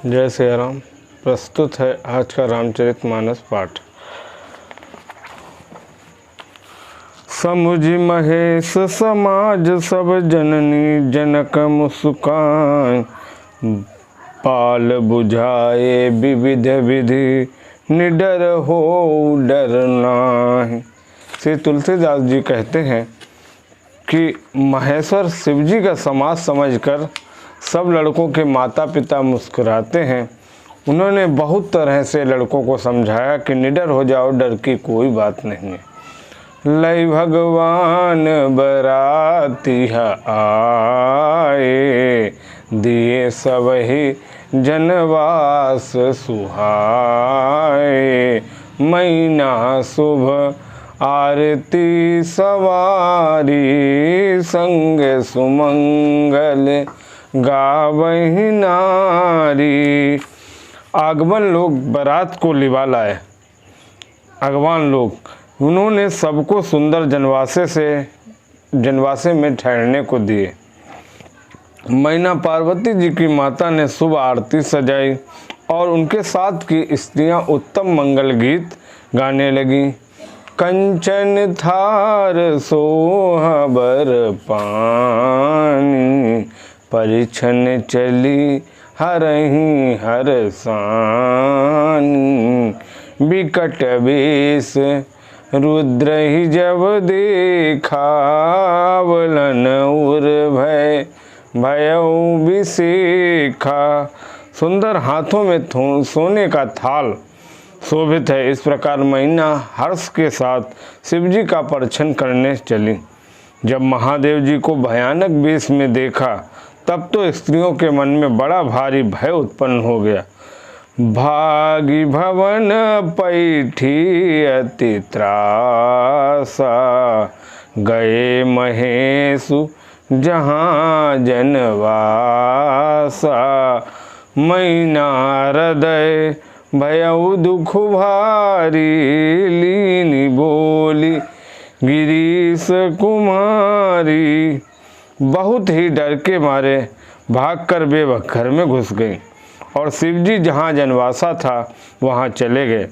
जय श्री राम। प्रस्तुत है आज का रामचरितमानस पाठ। समुझ महेश समाज सब जननी जनक मुस्कान, पाल बुझाए विविध विधि निडर हो डर नाहि। श्री तुलसीदास जी कहते हैं कि महेश्वर शिव जी का समाज समझकर सब लड़कों के माता पिता मुस्कुराते हैं। उन्होंने बहुत तरह से लड़कों को समझाया कि निडर हो जाओ, डर की कोई बात नहीं है। लय भगवान बराती आए, दिए सबहि जनवास सुहाए। महीना शुभ आरती सवारी, संग सुमंगल गावहि नारी। आगमन लोग बारात को लिवा लाए। आगवान लोग उन्होंने सबको सुंदर जनवासे में ठहरने को दिए। मैना पार्वती जी की माता ने शुभ आरती सजाई और उनके साथ की स्त्रियां उत्तम मंगल गीत गाने लगी। कंचन थार सोहबर पानी, परिछन चली हरहि हरसानी। बिकट वेश रुद्र ही जब देखा, वलन उर भय भयउ बिसेखा। सुंदर हाथों में सोने का थाल शोभित है। इस प्रकार मैना हर्ष के साथ शिवजी का परिछन करने चली। जब महादेव जी को भयानक वेश में देखा तब तो स्त्रियों के मन में बड़ा भारी भय उत्पन्न हो गया। भागी भवन पैठी अति त्रासा, गए महेशु जहाँ जनवासा। मैना हृदय भयउ दुख भारी, लीनी बोली गिरीश कुमारी। बहुत ही डर के मारे भागकर वे घर में घुस गई और शिवजी जहाँ जनवासा था वहाँ चले गए।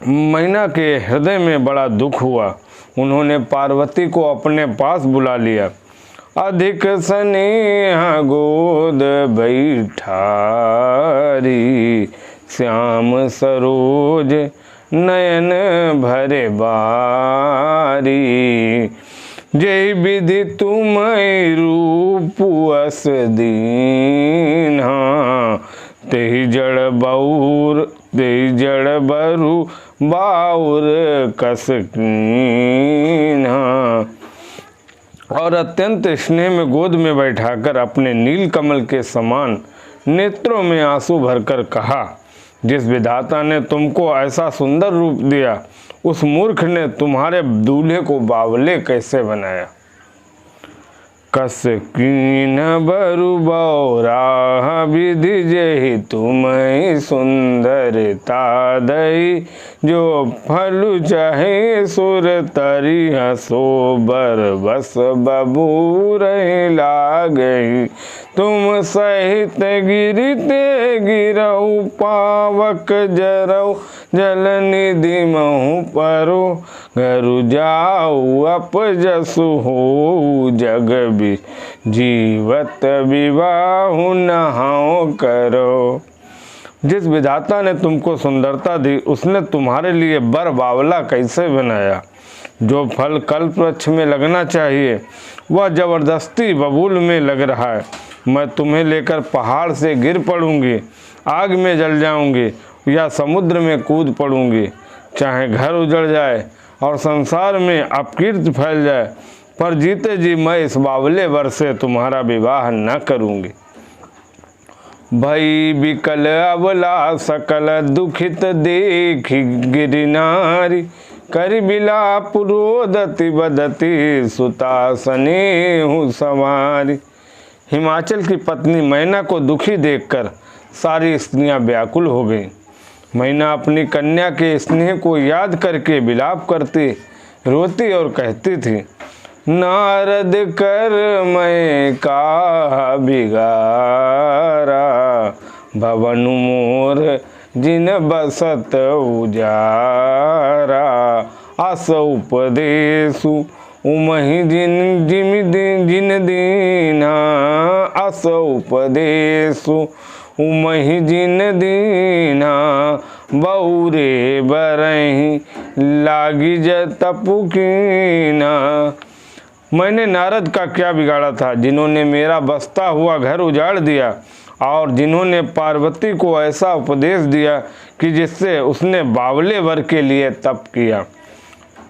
मैना के हृदय में बड़ा दुख हुआ। उन्होंने पार्वती को अपने पास बुला लिया। अधिक स्नेह गोद बैठारी, श्याम सरोज नयन भरे बारी। जय विधि तुम रूप अस दीन्हा, तेहि जड़ बरु बाउर कस कीन्हा। और अत्यंत स्नेह में गोद में बैठाकर अपने नील कमल के समान नेत्रों में आंसू भरकर कहा, जिस विधाता ने तुमको ऐसा सुंदर रूप दिया, उस मूर्ख ने तुम्हारे दूल्हे को बावले कैसे बनाया। कस कीन बरु बौरा, विधि जेहि तुम्हें सुंदरता दई। जो फल चाहे सुर तरिह, सो बर बस बबूर लागई। तुम सहित गिरते गिरऊ, पावक जरऊ जल निधि महु परो। घरु जाऊ अपजसु हो, जग भी जीवत विवाहु नहाओ करो। जिस विधाता ने तुमको सुंदरता दी, उसने तुम्हारे लिए बर बावला कैसे बनाया। जो फल कल्प वृक्ष में लगना चाहिए वह जबरदस्ती बबूल में लग रहा है। मैं तुम्हें लेकर पहाड़ से गिर पड़ूंगी, आग में जल जाऊंगी या समुद्र में कूद पड़ूंगी। चाहे घर उजड़ जाए और संसार में अपकीर्ति फैल जाए, पर जीते जी मैं इस बावले वर से तुम्हारा विवाह न करूंगी। भई विकल अबला सकल दुखित देखी गिरिनारी। करि बिलाप रोदति बदति, सुता स्नेहु सवारी। हिमाचल की पत्नी मैना को दुखी देखकर सारी स्त्रियां व्याकुल हो गईं। मैना अपनी कन्या के स्नेह को याद करके विलाप करती, रोती और कहती थी, नारद कर मैं का बिगारा, भवन मोर जिन बसत उजारा। अस उपदेशु उमहि जिन दीना। अस उपदेशु उमहि जिन दीना। बहुरे बरहि लागी तपु कीना। मैंने नारद का क्या बिगाड़ा था, जिन्होंने मेरा बसता हुआ घर उजाड़ दिया और जिन्होंने पार्वती को ऐसा उपदेश दिया कि जिससे उसने बावले वर के लिए तप किया।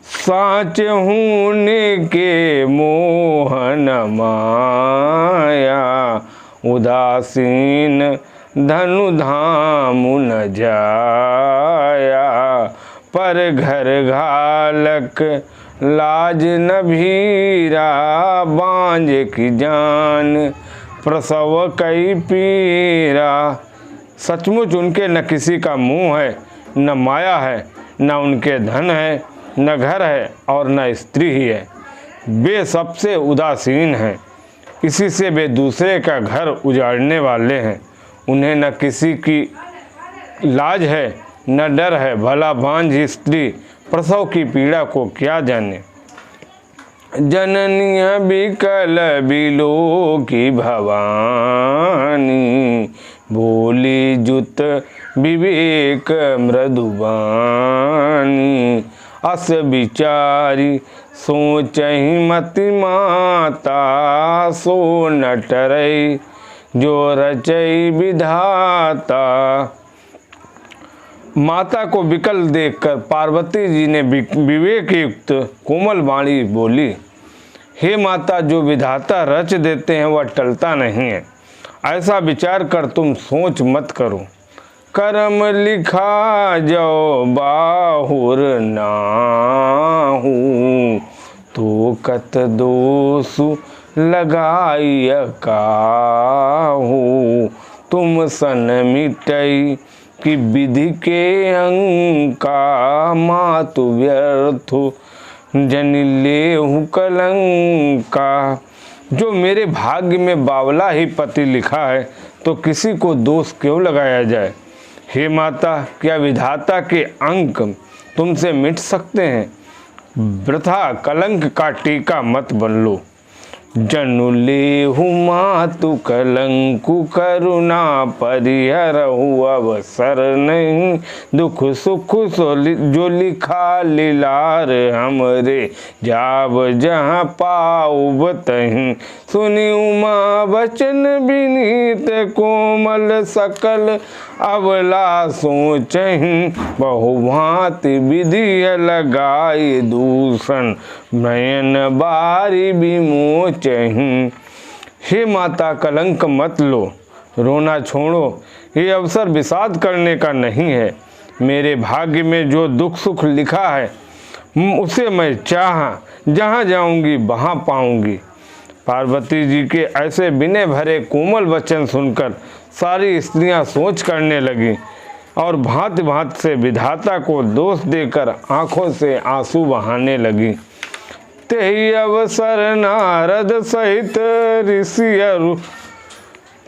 साच होने के मोहन माया। उदासीन धनु धाम न जाया। पर घर घालक लाज न भीरा। बांझ की जान प्रसव कई पीरा। सचमुच उनके न किसी का मुंह है, न माया है, न उनके धन है, न घर है और न स्त्री ही है। वे सबसे उदासीन हैं, इसी से वे दूसरे का घर उजाड़ने वाले हैं। उन्हें न किसी की लाज है, न डर है। भला बांझ स्त्री प्रसव की पीड़ा को क्या जाने। जननिया बिकल बिलो की भवानी। बोली जुत विवेक मृदुबानी। अस विचारी सोचहि मति माता। सो न टरई जो रचई विधाता। माता को विकल देखकर पार्वती जी ने विवेक युक्त कोमल वाणी बोली, हे माता, जो विधाता रच देते हैं वह टलता नहीं है। ऐसा विचार कर तुम सोच मत करो। कर्म लिखा जो बाहुर नाहू। तो कत दोष लगाई काहू। तुम सन मिटई कि विधि के अंका। मातु व्यर्थ जन लेहु कलंका। जो मेरे भाग्य में बावला ही पति लिखा है तो किसी को दोष क्यों लगाया जाए। हे माता, क्या विधाता के अंक तुमसे मिट सकते हैं। वृथा कलंक का टीका मत बन लो। जनु लेहु मातु कलंकु करुणा परिहरहु अवसर नहीं। दुख सुख जो लिखा लीलार हमरे। जाब जहाँ पाऊ बतहीं सुनी उमा वचन विनीत। कोमल सकल अवला सोचहीं। बहुभांति विधि लगाई दूषण। नयन बारी विमोचहीं। हे माता, कलंक मत लो, रोना छोड़ो। ये अवसर विषाद करने का नहीं है। मेरे भाग्य में जो दुख सुख लिखा है उसे मैं जहाँ जाऊंगी वहाँ पाऊंगी। पार्वती जी के ऐसे विनय भरे कोमल वचन सुनकर सारी स्त्रियां सोच करने लगी और भांति भांति से विधाता को दोष देकर आंखों से आंसू बहाने लगी। तेहि अवसर नारद सहित ऋषि अरु।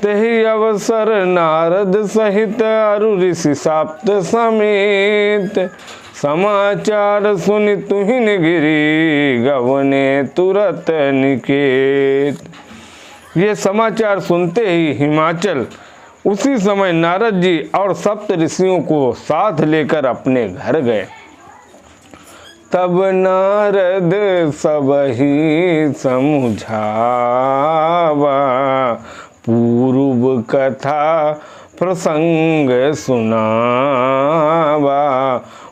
तेहि अवसर नारद सहित अरु ऋषि साप्त समेत। समाचार सुनि तुहिन गिरी गवने तुरत निकेत। ये समाचार सुनते ही हिमाचल उसी समय नारद जी और सप्त ऋषियों को साथ लेकर अपने घर गए। तब नारद सब ही समझावा। पूर्व कथा प्रसंग सुनावा।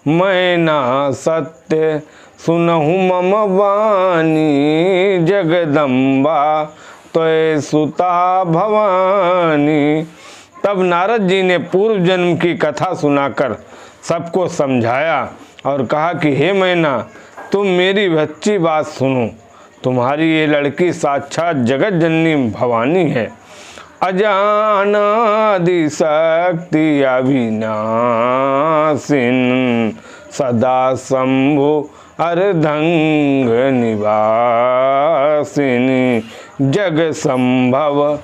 मैं ना सत्य सुनहु मम वाणी। जगदम्बा त्वय सुता भवानी। तब नारद जी ने पूर्व जन्म की कथा सुनाकर सबको समझाया और कहा कि हे मैना, तुम मेरी सच्ची बात सुनो। तुम्हारी ये लड़की साक्षात जगत जननी भवानी है। अजानादि शक्ति अविनाशिन। सदा शंभु अर्धंग निवासिनी। जग संभव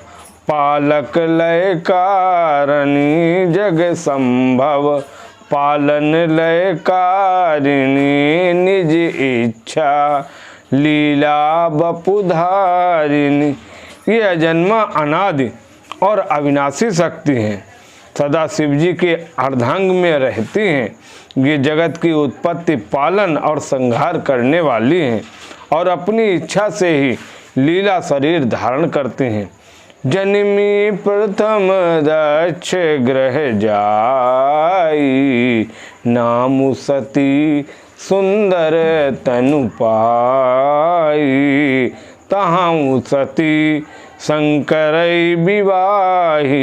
पालक लय कारिणी जग संभव, पालन लय कारिणी निज इच्छा, लीला बपुधारिणी। ये अजन्मा अनादि और अविनाशी शक्ति हैं, सदा शिव जी के अर्धांग में रहती हैं। ये जगत की उत्पत्ति, पालन और संहार करने वाली हैं और अपनी इच्छा से ही लीला शरीर धारण करते हैं। जन्मी प्रथम दक्ष ग्रह जाई, नामु सती सुंदर तनु पाई, तहां सती शंकर विवाही,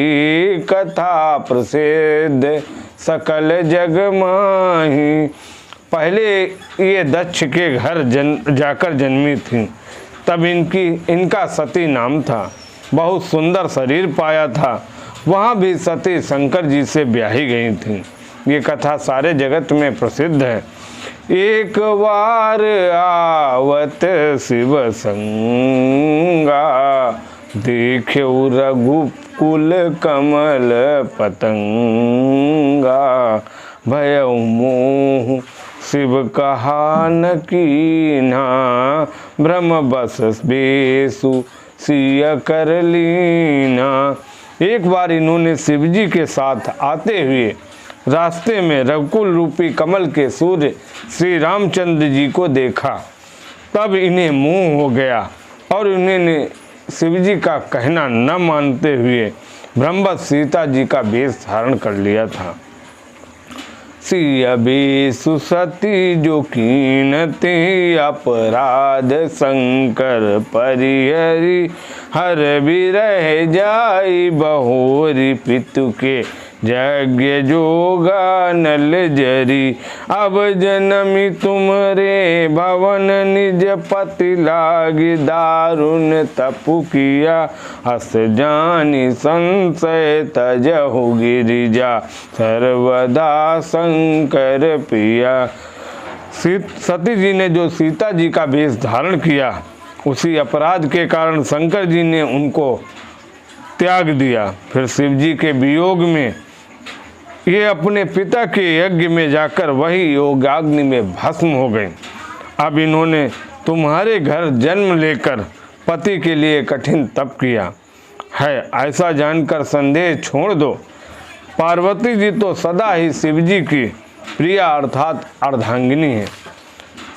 कथा प्रसिद्ध सकल जग माही। पहले ये दक्ष के घर जाकर जन्मी थी, तब इनका सती नाम था। बहुत सुंदर शरीर पाया था, वहाँ भी सती शंकर जी से ब्याही गई थी। ये कथा सारे जगत में प्रसिद्ध है। एक बार आवत शिव संगा, देख्यो रघुकुल कमल पतंगा, भयउ मोह शिव कहा न कीन्हा, ब्रह्म बस बेसु सिया कर लीना। एक बार इन्होंने शिव जी के साथ आते हुए रास्ते में रघुकुल रूपी कमल के सूर्य श्री रामचंद्र जी को देखा। तब इन्हें मोह हो गया और इन्होंने शिव जी का कहना न मानते हुए ब्रह्मवत सीता जी का वेश धारण कर लिया था। सिया बेसु सती जो कीनते, अपराध शंकर परिहरी, हर बिरह जाई बहोरी, पितु के यज्ञ जोगा नल जरी। अब जन्मी तुमरे भवन, निज पति लागी दारुण तपु किया, हस जानी संशय तजहु गिरिजा, सर्वदा शंकर पिया। सती जी ने जो सीता जी का वेश धारण किया, उसी अपराध के कारण शंकर जी ने उनको त्याग दिया। फिर शिव जी के वियोग में ये अपने पिता के यज्ञ में जाकर वही योगाग्नि में भस्म हो गए। अब इन्होंने तुम्हारे घर जन्म लेकर पति के लिए कठिन तप किया है, ऐसा जानकर संदेह छोड़ दो। पार्वती जी तो सदा ही शिव जी की प्रिया अर्थात अर्धांगिनी है।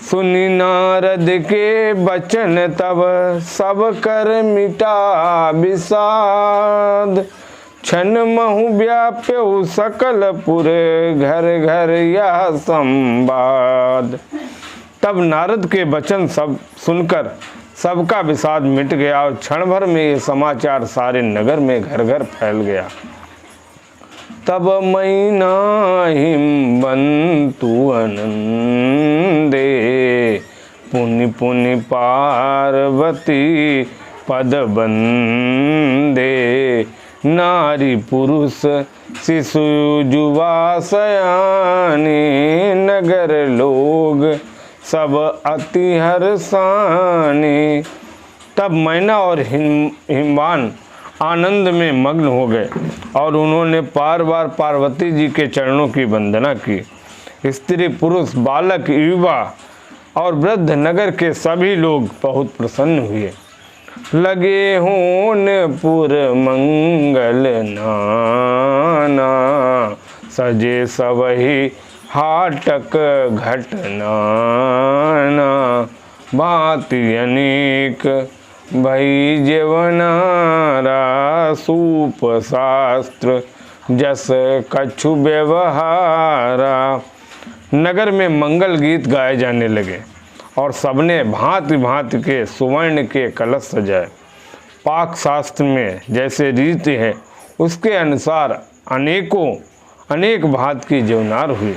सुनी नारद के बचन तब, सब कर मिटा विषाद, छन महु व्याप्यु सकल पुरे, घर घर यह संवाद। तब नारद के वचन सब सुनकर सबका विषाद मिट गया और क्षण भर में ये समाचार सारे नगर में घर घर फैल गया। तब मैना हिमबंतु आनंदे, पुनि पुनि पार्वती पद बंदे, नारी पुरुष शिशु जुवा सयानी, नगर लोग सब अति हर्षानी। तब मैना और हिमवान आनंद में मग्न हो गए और उन्होंने बार बार पार्वती जी के चरणों की वंदना की। स्त्री पुरुष बालक युवा और वृद्ध नगर के सभी लोग बहुत प्रसन्न हुए। लगे होन पुर मंगल नाना, सजे सबही हाटक घटनाना, भांति अनेक भई जेवनारा, सूप शास्त्र जस कछु व्यवहारा। नगर में मंगल गीत गाए जाने लगे और सबने भांति भांति के सुवर्ण के कलश सजाए। पाक शास्त्र में जैसे रीति है उसके अनुसार अनेक भांति की जेवनार हुई।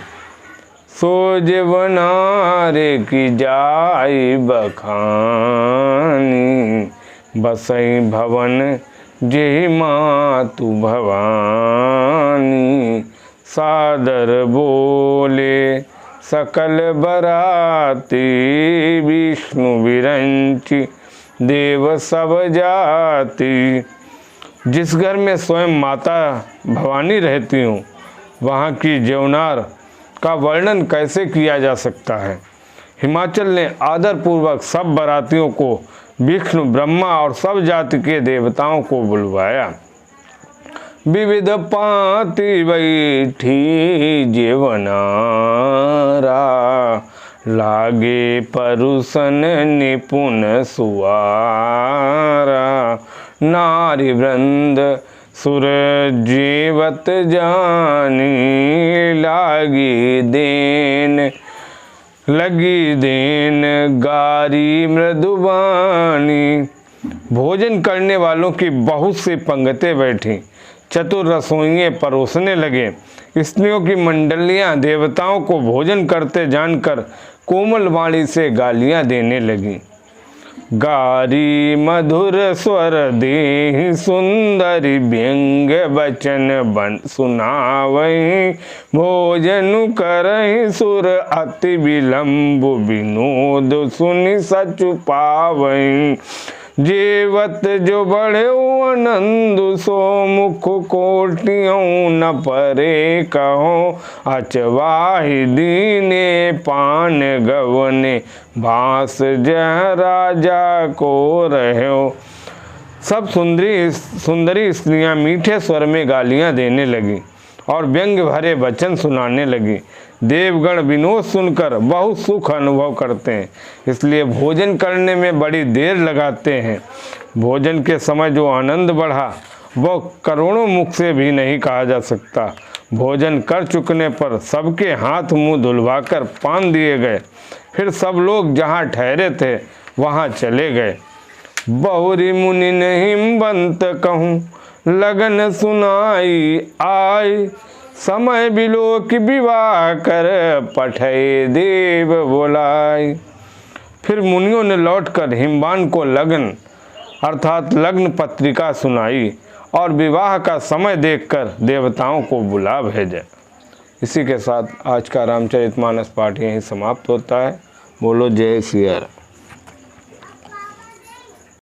सो जेवनारे की जाई बखानी, बसई भवन जेहि मातु भवानी। सादर बोले सकल बराती, विष्णु विरंची देव सब जाति। जिस घर में स्वयं माता भवानी रहती हूँ, वहाँ की जेवनार का वर्णन कैसे किया जा सकता है। हिमाचल ने आदरपूर्वक सब बारातियों को, विष्णु, ब्रह्मा और सब जाति के देवताओं को बुलवाया। विविध पाति बैठी जेवनारा, लागे परुसन निपुण सुवारा। नारी वृंद सुर जीवत जानी, लगी देन गारी मृदुबानी। भोजन करने वालों की बहुत सी पंगतें बैठी, चतुर रसोइये परोसने लगे। स्त्रियों की मंडलियां देवताओं को भोजन करते जानकर कोमल वाणी से गालियां देने लगी। गारी मधुर स्वर दे सुंदरी, व्यंग बचन बन सुनावई। भोजन करहि सुर अति विलंब, विनोद सुनि सचु पावई। जेवत जो बढ़े आनंद, सो मुख कोटियों न परे कहो। अचवाहि दीने पान गवने, भास जह राजा को रहो। सब सुंदरी स्त्रियां मीठे स्वर में गालियां देने लगी और व्यंग भरे वचन सुनाने लगी। देवगण विनोद सुनकर बहुत सुख अनुभव करते हैं, इसलिए भोजन करने में बड़ी देर लगाते हैं। भोजन के समय जो आनंद बढ़ा वह करोड़ों मुख से भी नहीं कहा जा सकता। भोजन कर चुकने पर सबके हाथ मुंह धुलवाकर पान दिए गए। फिर सब लोग जहाँ ठहरे थे वहाँ चले गए। बहुरी मुनि नहीं बंत कहूँ, लगन सुनाई आय। समय बिलोक विवाह कर, पठय देव बोलाय। फिर मुनियों ने लौटकर हिमवान को लगन अर्थात लग्न पत्रिका सुनाई और विवाह का समय देखकर देवताओं को बुला भेजा। इसी के साथ आज का रामचरितमानस पाठ यहीं समाप्त होता है। बोलो जय सिया राम।